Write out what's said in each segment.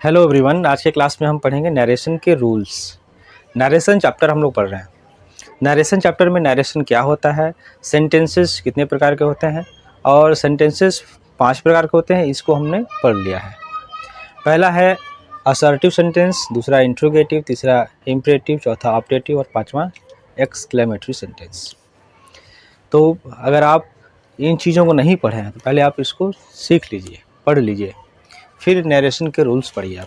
Hello everyone, आज के class में हम पढ़ेंगे नरेशन के रूल्स। नरेशन चैप्टर हम लोग पढ़ रहे हैं। नरेशन चैप्टर में नरेशन क्या होता है, सेंटेंसेस कितने प्रकार के होते हैं और सेंटेंसेस 5 प्रकार के होते हैं, इसको हमने पढ़ लिया है। पहला है असर्टिव सेंटेंस, दूसरा इंट्रोगेटिव, तीसरा इम्परेटिव, चौथा ऑप्टेटिव और पांचवा एक्सक्लेमेटरी सेंटेंस। तो अगर आप इन चीज़ों को नहीं पढ़े हैं तो पहले आप इसको सीख लीजिए, पढ़ लीजिए, फिर नरेशन के रूल्स पढ़िए आप।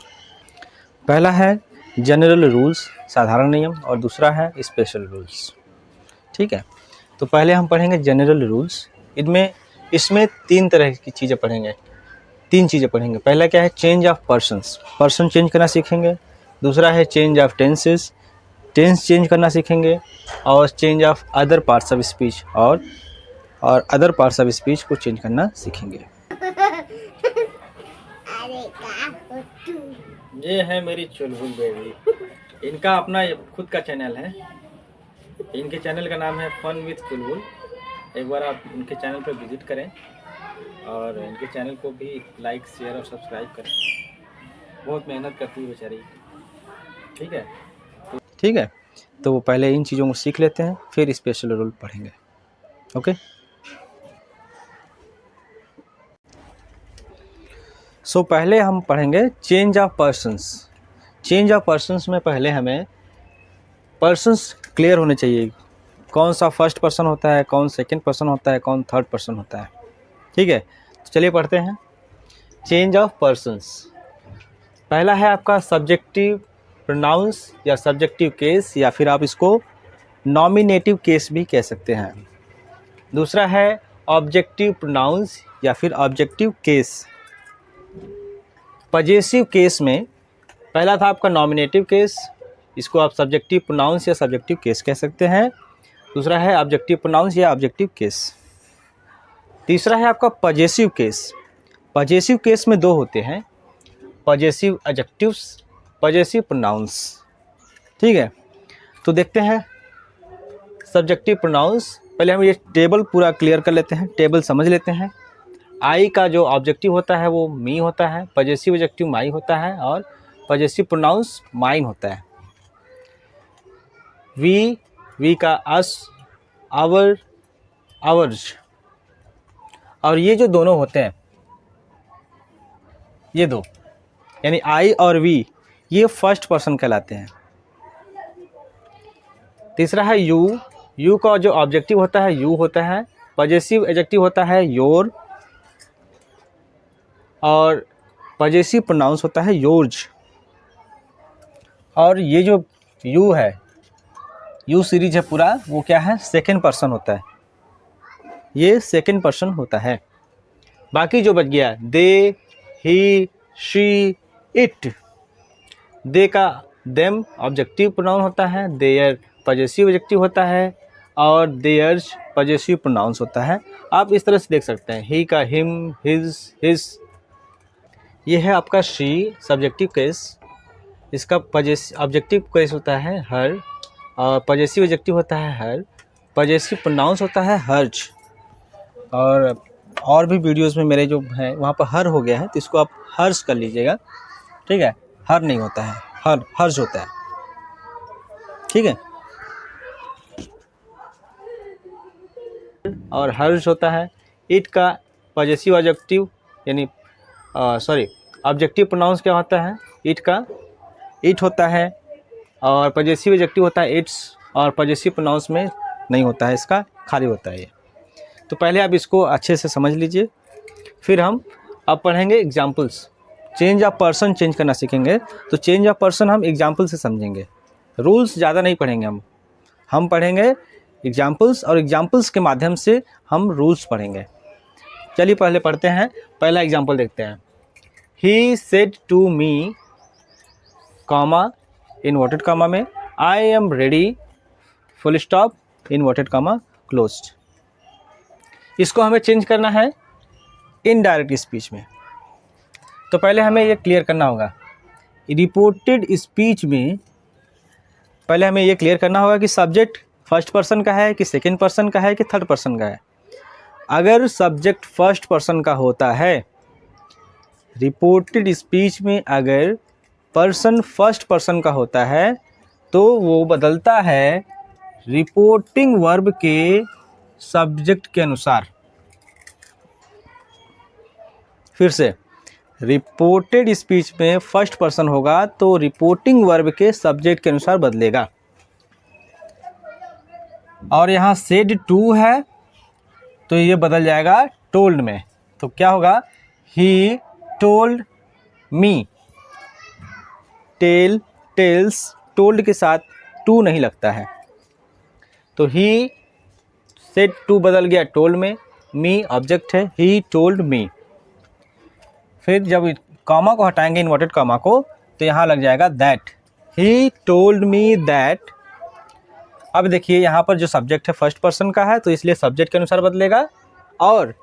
पहला है जनरल रूल्स, साधारण नियम, और दूसरा है स्पेशल रूल्स। ठीक है, तो पहले हम पढ़ेंगे जनरल रूल्स। इसमें 3 तरह की चीज़ें पढ़ेंगे, 3 चीज़ें पढ़ेंगे। पहला क्या है, change of persons, person change करना सीखेंगे। दूसरा है change of tenses, tense change करना सीखेंगे। और change of other parts of speech, और अदर पार्ट्स ऑफ स्पीच को चेंज करना सीखेंगे। ये है मेरी चुलबुल बेबी, इनका अपना खुद का चैनल है। इनके चैनल का नाम है फन विथ चुलबुल। एक बार आप इनके चैनल पर विजिट करें और इनके चैनल को भी लाइक, शेयर और सब्सक्राइब करें। बहुत मेहनत करती है बेचारी। ठीक है, तो पहले इन चीज़ों को सीख लेते हैं, फिर स्पेशल रूल पढ़ेंगे। ओके, सो पहले हम पढ़ेंगे change of persons. Change of persons में पहले हमें पर्सन्स क्लियर होने चाहिए, कौन सा फर्स्ट पर्सन होता है, कौन सेकंड पर्सन होता है, कौन थर्ड पर्सन होता है। ठीक है, तो चलिए पढ़ते हैं चेंज ऑफ पर्सन्स। पहला है आपका सब्जेक्टिव प्रोनाउंस या सब्जेक्टिव केस, या फिर आप इसको नॉमिनेटिव केस भी कह सकते हैं। दूसरा है ऑब्जेक्टिव प्रोनाउंस या फिर ऑब्जेक्टिव केस। पजेसिव केस में पहला था आपका नॉमिनेटिव केस, इसको आप सब्जेक्टिव प्रोनाउंस या सब्जेक्टिव केस कह सकते हैं। दूसरा है ऑब्जेक्टिव प्रोनाउंस या ऑब्जेक्टिव केस। तीसरा है आपका पजेसिव केस। पजेसिव केस में 2 होते हैं, पजेसिव एडजेक्टिव्स, पजेसिव प्रोनाउंस। ठीक है, तो देखते हैं सब्जेक्टिव प्रोनाउंस। पहले हम ये टेबल पूरा क्लियर कर लेते हैं, टेबल समझ लेते हैं। आई का जो ऑब्जेक्टिव होता है वो मी होता है, पजेसिव एडजेक्टिव माई होता है और पजेसिव प्रोनाउंस माइन होता है। वी का अस, आवर, आवर्स। और ये जो दोनों होते हैं, ये 2 यानी आई और वी, ये फर्स्ट पर्सन कहलाते हैं। तीसरा है यू का जो ऑब्जेक्टिव होता है यू होता है, पजेसिव एडजेक्टिव होता है योर और पजेसिव प्रोनाउंस होता है योर्ज। और ये जो यू है, यू सीरीज है पूरा, वो क्या है, सेकंड पर्सन होता है, ये सेकंड पर्सन होता है। बाकी जो बच गया दे, ही, शी, इट, दे का देम ऑब्जेक्टिव प्रोनाउन होता है, देयर पजेसिव एडजेक्टिव होता है और देयर्स पजेसिव प्रोनाउंस होता है। आप इस तरह से देख सकते हैं, ही का हिम, हिज, हिज। ये है आपका शी सब्जेक्टिव केस, इसका ऑब्जेक्टिव केस होता है हर और पजेसिव एडजेक्टिव होता है हर, पजेसिव प्रोनाउंस होता है हर्ज। और भी वीडियोस में मेरे जो हैं वहाँ पर हर हो गया है, तो इसको आप हर्ज कर लीजिएगा। ठीक है, हर नहीं होता है, हर्ज होता है। ठीक है, और हर्ज होता है। इट का पजेसिव एडजेक्टिव यानी ऑब्जेक्टिव प्रोनाउंस क्या होता है, इट का इट होता है और पजेसिव एडजेक्टिव होता है इट्स, और पजेसिव प्रोनाउंस में नहीं होता है, इसका खाली होता है ये। तो पहले आप इसको अच्छे से समझ लीजिए, फिर हम अब पढ़ेंगे examples. Change of person change करना सीखेंगे, तो चेंज ऑफ पर्सन हम एग्जाम्पल से समझेंगे। रूल्स ज़्यादा नहीं पढ़ेंगे, हम पढ़ेंगे एग्जाम्पल्स, और एग्जाम्पल्स के माध्यम से हम रूल्स पढ़ेंगे। चलिए पहले पढ़ते हैं, पहला एग्जाम्पल देखते हैं। He said to me, comma inverted comma में, I am ready, full stop, inverted comma closed. इसको हमें चेंज करना है इनडायरेक्ट स्पीच में। तो पहले हमें ये क्लियर करना होगा, रिपोर्टेड स्पीच में पहले हमें ये क्लियर करना होगा कि सब्जेक्ट फर्स्ट पर्सन का है कि सेकंड पर्सन का है कि थर्ड पर्सन का है। अगर सब्जेक्ट फर्स्ट पर्सन का होता है रिपोर्टेड स्पीच में अगर पर्सन फर्स्ट पर्सन का होता है तो वो बदलता है रिपोर्टिंग वर्ब के सब्जेक्ट के अनुसार। फिर से, रिपोर्टेड स्पीच में फर्स्ट पर्सन होगा तो रिपोर्टिंग वर्ब के सब्जेक्ट के अनुसार बदलेगा। और यहाँ सेड टू है तो ये बदल जाएगा टोल्ड में। तो क्या होगा, he told me. Tell, tells, told के साथ टू नहीं लगता है, तो ही सेड टू बदल गया टोल्ड में, मी ऑब्जेक्ट है, ही टोल्ड मी। फिर जब कॉमा को हटाएंगे, इन्वर्टेड कॉमा को, तो यहाँ लग जाएगा that, he told me that. अब देखिए यहाँ पर जो सब्जेक्ट है फर्स्ट पर्सन का है तो इसलिए सब्जेक्ट के अनुसार बदलेगा, और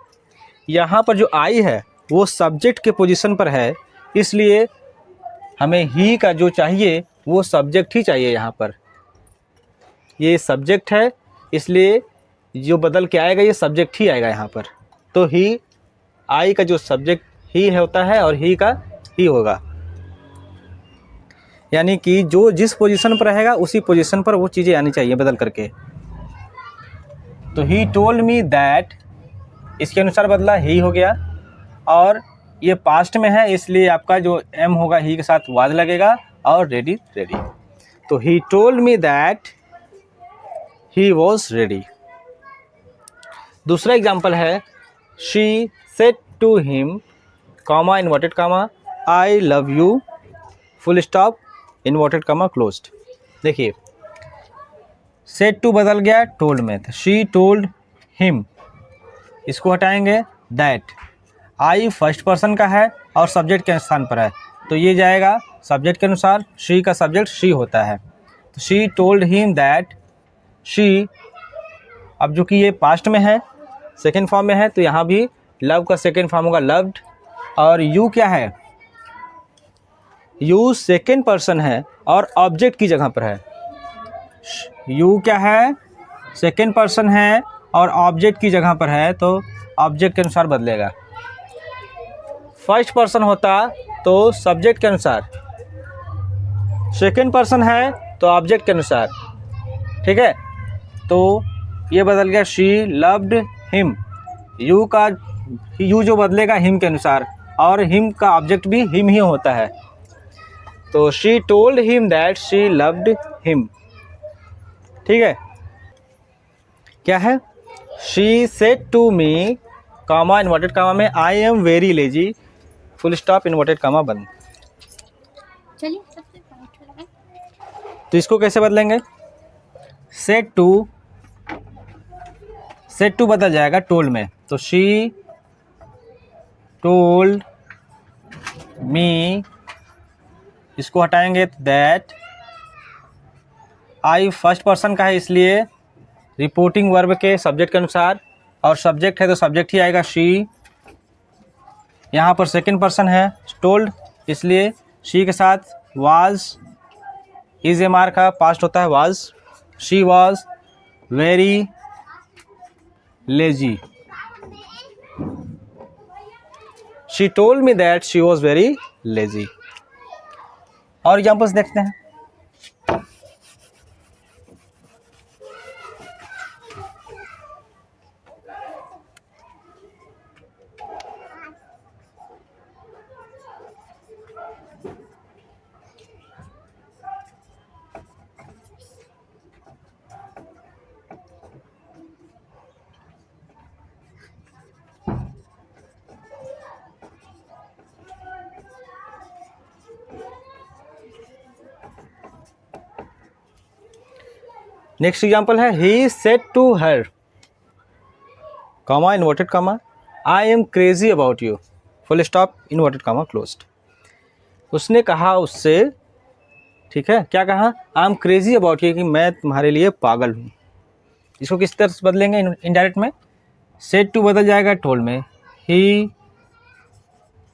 यहाँ पर जो आई है वो सब्जेक्ट के पोजीशन पर है, इसलिए हमें ही का जो चाहिए वो सब्जेक्ट ही चाहिए। यहाँ पर ये सब्जेक्ट है इसलिए जो बदल के आएगा ये सब्जेक्ट ही आएगा यहाँ पर। तो ही, आई का जो सब्जेक्ट ही होता है और ही का ही होगा, यानी कि जो जिस पोजीशन पर रहेगा उसी पोजीशन पर वो चीज़ें आनी चाहिए बदल करके। तो ही टोल्ड मी दैट, इसके अनुसार बदला, ही हो गया। और ये पास्ट में है इसलिए आपका जो एम होगा ही के साथ वाज लगेगा, और रेडी रेडी। तो he told me that he was ready. दूसरा एग्जाम्पल है, she said to him, comma inverted comma, I love you, full stop, inverted comma closed. देखिए सेड टू बदल गया टोल्ड में, शी टोल्ड हिम, इसको हटाएंगे, that, I first person का है और सब्जेक्ट के स्थान पर है तो ये जाएगा सब्जेक्ट के अनुसार, शी का सब्जेक्ट शी होता है, तो she told him that she. अब जो कि ये पास्ट में है, सेकेंड फॉर्म में है, तो यहाँ भी लव का सेकेंड फॉर्म होगा लव्ड। और यू क्या है, यू सेकेंड पर्सन है और ऑब्जेक्ट की जगह पर है। यू क्या है, सेकेंड पर्सन है और ऑब्जेक्ट की जगह पर है, तो ऑब्जेक्ट के अनुसार बदलेगा। फर्स्ट पर्सन होता तो सब्जेक्ट के अनुसार, सेकेंड पर्सन है तो ऑब्जेक्ट के अनुसार, ठीक है। तो ये बदल गया, शी लव्ड हिम, यू का यू जो बदलेगा हिम के अनुसार, और हिम का ऑब्जेक्ट भी हिम ही होता है। तो she told him that she loved him, ठीक है। क्या है, she said to me, comma inverted comma में, I am very lazy, full stop, inverted comma बंद। चलिए तो इसको कैसे बदलेंगे, सेड टू बदल जाएगा टोल्ड में, तो शी टोल्ड मी, इसको हटाएंगे दैट, आई फर्स्ट पर्सन का है इसलिए रिपोर्टिंग वर्ब के सब्जेक्ट के अनुसार, और सब्जेक्ट है तो सब्जेक्ट ही आएगा शी। यहाँ पर सेकेंड पर्सन है टोल्ड इसलिए शी के साथ वाज, इज एम आर का पास्ट होता है was, she was very lazy, she told me that she was very lazy. और एग्जाम्पल्स देखते हैं। नेक्स्ट एग्जाम्पल है, he said to her, comma inverted comma, I am crazy about you, full stop, inverted comma closed. उसने कहा उससे, ठीक है, क्या कहा, I am crazy about you, कि मैं तुम्हारे लिए पागल हूँ। इसको किस तरह से बदलेंगे इनडायरेक्ट में, सेड टू बदल जाएगा टोल्ड में, ही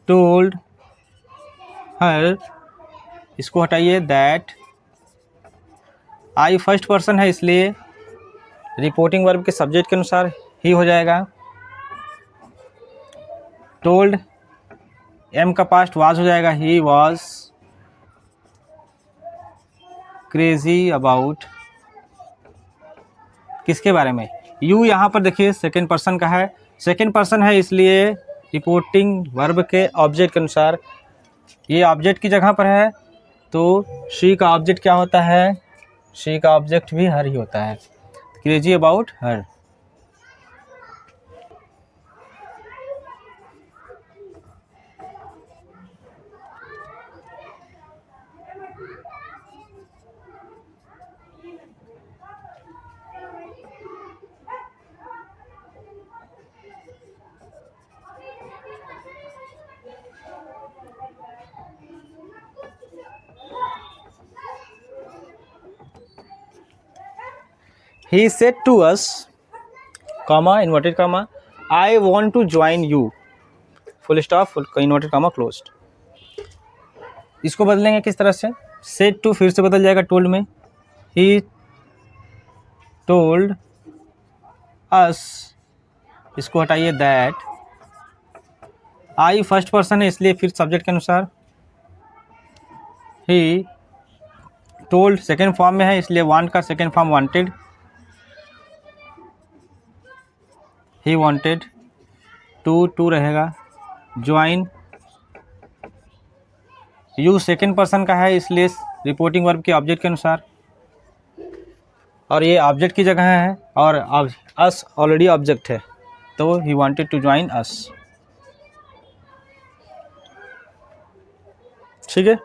टोल्ड हर, इसको हटाइए दैट, आई फर्स्ट पर्सन है इसलिए रिपोर्टिंग वर्ब के सब्जेक्ट के अनुसार ही हो जाएगा, टोल्ड एम का पास्ट वाज हो जाएगा, ही वॉज क्रेजी अबाउट, किसके बारे में? यू यहाँ पर देखिए सेकेंड पर्सन का है, सेकेंड पर्सन है इसलिए रिपोर्टिंग वर्ब के ऑब्जेक्ट के अनुसार ये ऑब्जेक्ट की जगह पर है, तो शी का ऑब्जेक्ट क्या होता है? शी का ऑब्जेक्ट भी हर ही होता है, crazy about her. He said to us, comma, inverted comma, I want to join you, full stop, full inverted comma closed। इसको बदलेंगे किस तरह से? said to फिर से बदल जाएगा told में, he told us, इसको हटाइए that, I फर्स्ट पर्सन है इसलिए फिर सब्जेक्ट के अनुसार, he told सेकेंड फॉर्म में है इसलिए want का second form wanted, he wanted to रहेगा, join, यू सेकेंड पर्सन का है इसलिए रिपोर्टिंग वर्ब के ऑब्जेक्ट के अनुसार, और ये ऑब्जेक्ट की जगह है और अस ऑलरेडी ऑब्जेक्ट है, तो he wanted to join us. ठीक है,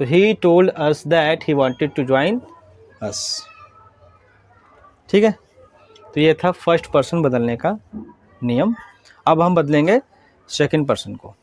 तो he told us that he wanted to join us. ठीक है, तो ये था फर्स्ट पर्सन बदलने का नियम। अब हम बदलेंगे सेकंड पर्सन को।